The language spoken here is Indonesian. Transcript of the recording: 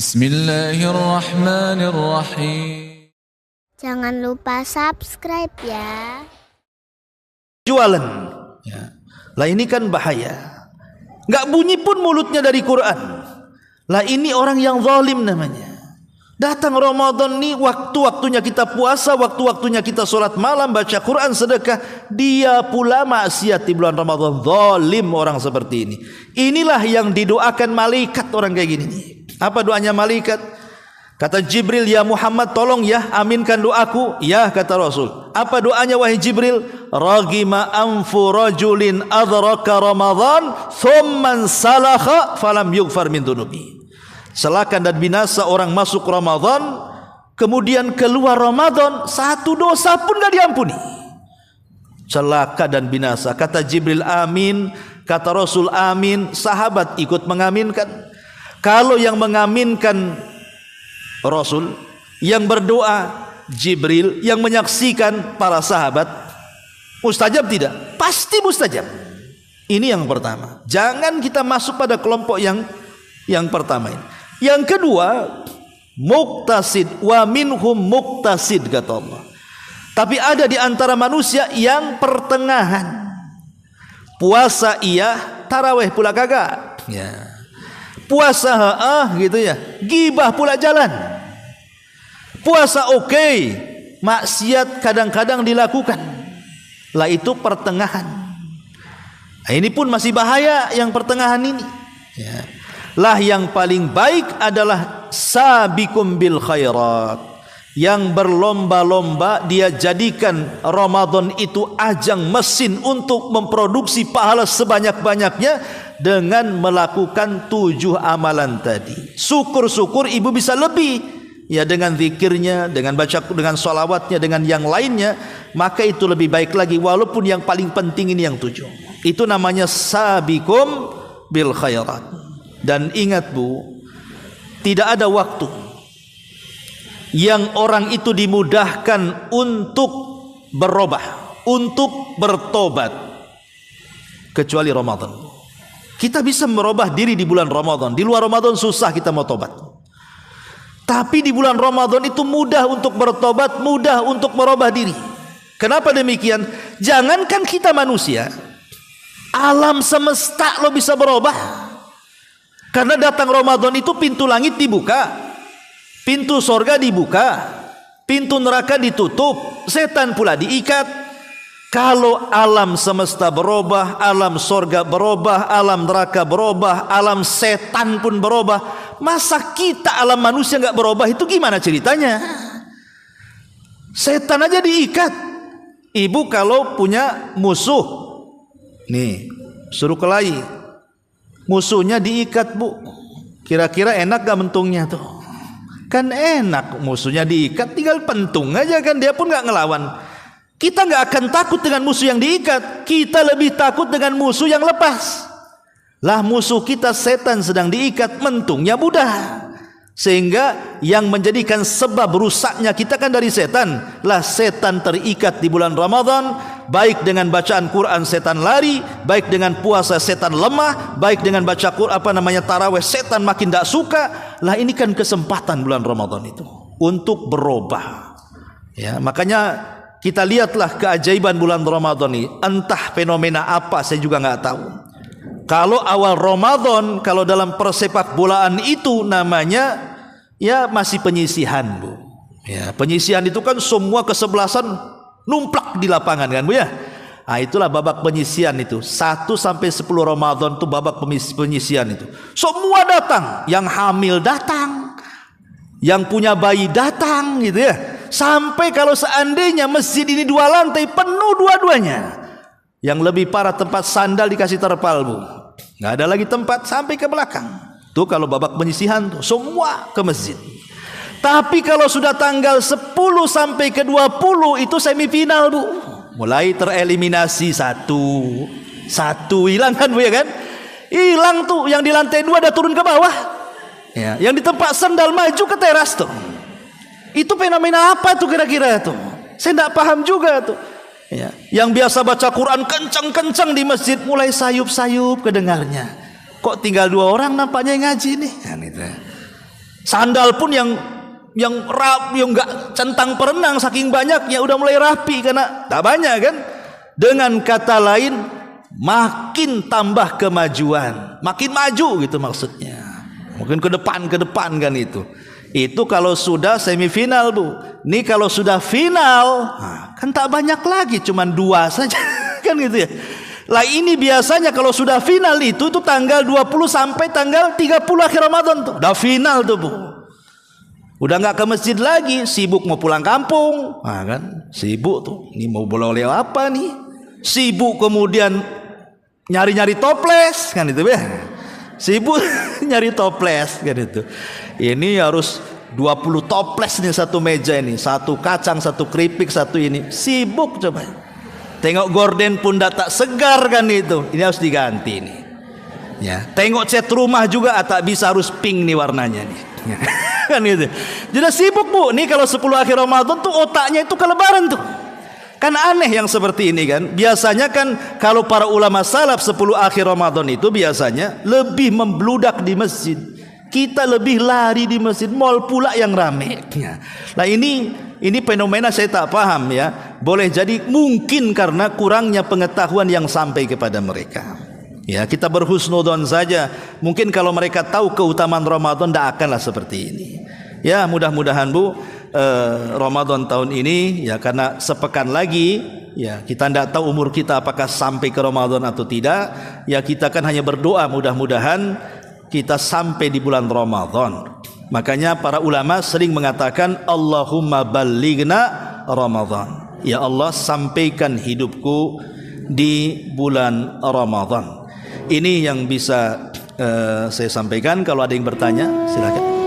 Bismillahirrahmanirrahim. Jangan lupa subscribe ya. Jualan ya. Lah ini kan bahaya. Gak bunyi pun mulutnya dari Quran. Lah ini orang yang zalim namanya. Datang Ramadan nih, waktu-waktunya kita puasa, waktu-waktunya kita sholat malam, baca Quran, sedekah. Dia pula maksiat di bulan Ramadan. Zalim orang seperti ini. Inilah yang didoakan malaikat orang kayak gini nih. Apa doanya malaikat? Kata Jibril, ya Muhammad tolong ya aminkan doaku. Ya kata Rasul. Apa doanya wahai Jibril? Ragima anfu rajulin adraka Ramadan thumman salakha falam yughfar min dunubi. Celaka dan binasa orang masuk Ramadan, kemudian keluar Ramadan, satu dosa pun gak diampuni. Celaka dan binasa. Kata Jibril amin, kata Rasul amin, sahabat ikut mengaminkan. Kalau yang mengaminkan Rasul, yang berdoa Jibril, yang menyaksikan para sahabat, mustajab tidak? Pasti mustajab. Ini yang pertama. Jangan kita masuk pada kelompok yang pertama ini. Yang kedua, muktasid, wa minhum muktasid kata Allah. Tapi ada di antara manusia yang pertengahan. Puasa iya, taraweh pula kagak. Ya. Puasa gitu ya, gibah pula jalan. Puasa oke, maksiat kadang-kadang dilakukan. Lah itu pertengahan. Nah, ini pun masih bahaya yang pertengahan ini. Ya. Lah yang paling baik adalah sabiqum bil khairat, yang berlomba-lomba dia jadikan Ramadan itu ajang mesin untuk memproduksi pahala sebanyak-banyaknya dengan melakukan 7 amalan tadi. Syukur-syukur ibu bisa lebih ya, dengan zikirnya, dengan baca, dengan sholawatnya, dengan yang lainnya, maka itu lebih baik lagi, walaupun yang paling penting ini yang 7. Itu namanya sabiqum bil khairat. Dan ingat Bu, tidak ada waktu yang orang itu dimudahkan untuk berubah, untuk bertobat, kecuali Ramadan. Kita bisa merubah diri di bulan Ramadan. Di luar Ramadan susah kita mau tobat. Tapi di bulan Ramadan itu mudah untuk bertobat, mudah untuk merubah diri. Kenapa demikian? Jangankan kita manusia, alam semesta lo bisa berubah. Karena datang Ramadan itu pintu langit dibuka, pintu sorga dibuka, pintu neraka ditutup, setan pula diikat. Kalau alam semesta berubah, alam sorga berubah, alam neraka berubah, alam setan pun berubah, masa kita alam manusia nggak berubah? Itu gimana ceritanya? Setan aja diikat. Ibu kalau punya musuh, nih suruh kelahi, musuhnya diikat Bu, kira-kira enak gak mentungnya tuh? Kan enak, musuhnya diikat tinggal pentung aja kan, dia pun gak ngelawan. Kita gak akan takut dengan musuh yang diikat, kita lebih takut dengan musuh yang lepas. Lah musuh kita setan sedang diikat, mentungnya mudah. Sehingga yang menjadikan sebab rusaknya kita kan dari setan. Lah setan terikat di bulan Ramadan, baik dengan bacaan Quran setan lari, baik dengan puasa setan lemah, baik dengan baca Quran taraweh setan makin tidak suka. Lah ini kan kesempatan bulan Ramadan itu untuk berubah. Ya, makanya kita lihatlah keajaiban bulan Ramadan ini. Entah fenomena apa saya juga nggak tahu. Kalau awal Ramadan, kalau dalam persepak bolaan itu namanya ya masih penyisihan Bu. Ya, penyisihan itu kan semua kesebelasan numplak di lapangan kan Bu ya. Nah, itulah babak penyisihan itu. 1 sampai 10 Ramadan itu babak penyisihan itu. Semua datang, yang hamil datang, yang punya bayi datang gitu ya. Sampai kalau seandainya masjid ini 2 lantai penuh dua-duanya. Yang lebih parah tempat sandal dikasih terpal Bu, nggak ada lagi tempat sampai ke belakang. Tuh kalau babak penyisihan tuh semua ke masjid. Tapi kalau sudah tanggal 10 sampai ke 20 itu semifinal Bu. Mulai tereliminasi satu hilang kan Bu ya kan? Hilang tuh, yang di lantai 2 udah turun ke bawah. Ya, yang di tempat sandal maju ke teras tuh. Itu fenomena apa tuh kira-kira tuh? Saya nggak paham juga tuh. Ya, yang biasa baca Quran kencang-kencang di masjid mulai sayup-sayup kedengarnya. Kok tinggal 2 orang nampaknya yang ngaji nih? Kan itu. Sandal pun yang nggak centang perenang saking banyaknya udah mulai rapi karena tak banyak kan. Dengan kata lain, makin tambah kemajuan, makin maju gitu maksudnya. Mungkin ke depan kan itu. Itu kalau sudah semifinal, Bu. Nih kalau sudah final, kan tak banyak lagi, cuman 2 saja kan gitu ya. Lah ini biasanya kalau sudah final itu tanggal 20 sampai tanggal 30 akhir Ramadan tuh. Udah final tuh, Bu. Udah nggak ke masjid lagi, sibuk mau pulang kampung. Kan sibuk tuh. Ini mau boleh apa nih? Sibuk kemudian nyari-nyari toples kan itu ya. Sibuk nyari toples kan itu. Ini harus 20 toples nih satu meja ini, satu kacang, satu keripik, satu ini. Sibuk coba. Tengok gorden pun tak segar kan itu. Ini harus diganti nih. Ya, tengok cat rumah juga tak bisa, harus pink nih warnanya nih. Kan gitu. Jadi sibuk, Bu. Nih kalau 10 akhir Ramadan tuh otaknya itu ke lebaran tuh. Kan aneh yang seperti ini kan. Biasanya kan kalau para ulama salaf 10 akhir Ramadan itu biasanya lebih membludak di masjid. Kita lebih lari di masjid, mall pula yang rame. Nah ini fenomena saya tak paham ya. Boleh jadi mungkin karena kurangnya pengetahuan yang sampai kepada mereka. Ya, kita berhusnudzon saja. Mungkin kalau mereka tahu keutamaan Ramadan tidak akanlah seperti ini. Ya, mudah-mudahan Bu, Ramadan tahun ini ya, karena sepekan lagi ya, kita tidak tahu umur kita apakah sampai ke Ramadan atau tidak. Ya, kita kan hanya berdoa mudah-mudahan kita sampai di bulan Ramadan. Makanya para ulama sering mengatakan Allahumma ballighna Ramadan. Ya Allah, sampaikan hidupku di bulan Ramadan. Ini yang bisa saya sampaikan. Kalau ada yang bertanya silakan.